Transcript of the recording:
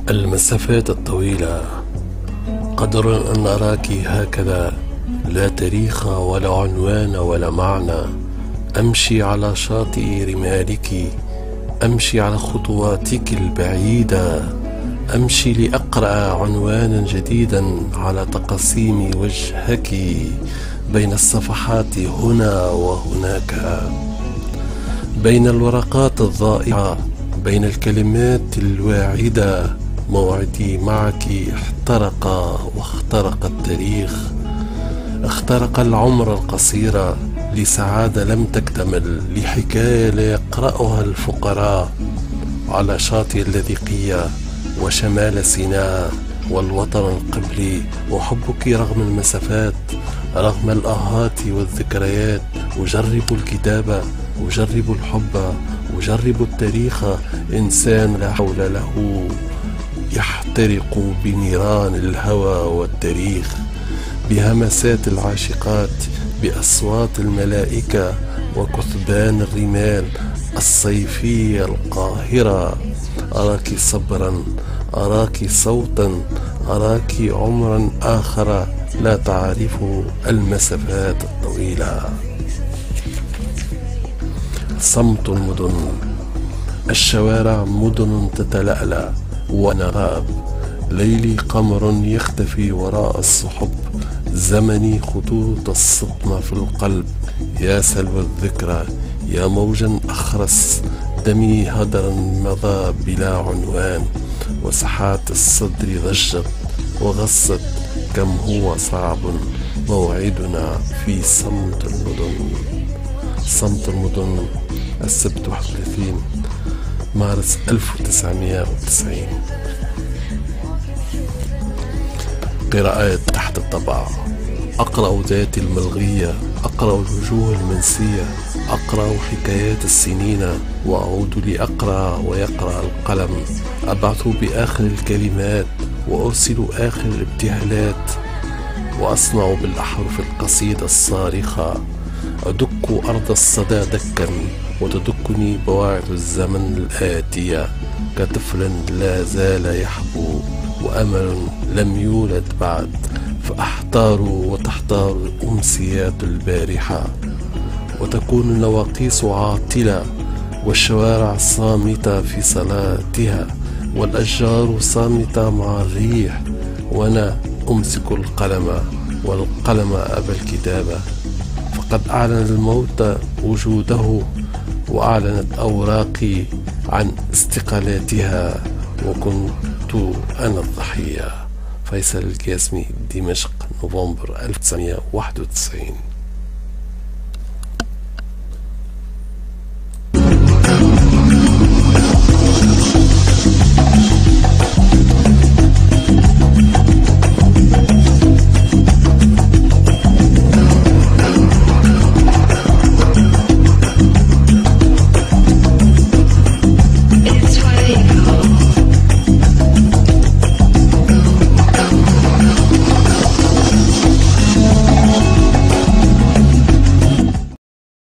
المسافات الطويلة، قدر أن أراك هكذا، لا تاريخ ولا عنوان ولا معنى. أمشي على شاطئ رمالك، أمشي على خطواتك البعيدة، أمشي لأقرأ عنوانا جديدا على تقاسيم وجهك بين الصفحات هنا وهناك، بين الورقات الضائعة، بين الكلمات الواعدة. موعدي معك احترق واخترق التاريخ، اخترق العمر القصير لسعادة لم تكتمل، لحكاية لا يقرأها الفقراء، على شاطئ اللاذقية وشمال سيناء والوطن القبلي. أحبك رغم المسافات، رغم الآهات والذكريات. أجرب الكتابة، أجرب الحب، أجرب التاريخ. إنسان لا حول له يحترق بنيران الهوى والتاريخ، بهمسات العاشقات، بأصوات الملائكة وكثبان الرمال الصيفية القاهرة. أراك صبرا، أراك صوتا، أراك عمرا آخر لا تعرف المسافات الطويلة. صمت المدن، الشوارع مدن تتلألأ وأنا غاب. ليلي قمر يختفي وراء السحب، زمني خطوط الصدمة في القلب. يا سلوى الذكرى، يا موجا أخرس، دمي هدرا مضى بلا عنوان، وسحات الصدر ضجت وغصت. كم هو صعب موعدنا في صمت المدن. صمت المدن، السبت 31 مارس 1990. قراءات تحت الطبع. أقرأ ذاتي الملغية، أقرأ الوجوه المنسية، أقرأ حكايات السنين، وأعود لأقرأ ويقرأ القلم. أبعث بآخر الكلمات وأرسل آخر الابتهالات، وأصنع بالأحرف القصيدة الصارخة. أدك أرض الصدى دكا، وتدكني بواعث الزمن الآتية، كطفل لا زال يحبو وأمل لم يولد بعد. فأحتار وتحتار الأمسيات البارحة، وتكون النواقيس عاطلة، والشوارع صامتة في صلاتها، والأشجار صامتة مع الريح، وأنا أمسك القلم، والقلم أبى الكتابة. فقد أعلن الموت وجوده، وأعلنت أوراقي عن استقالاتها، وكنت أنا الضحية. فيصل القاسمي، دمشق، نوفمبر 1991.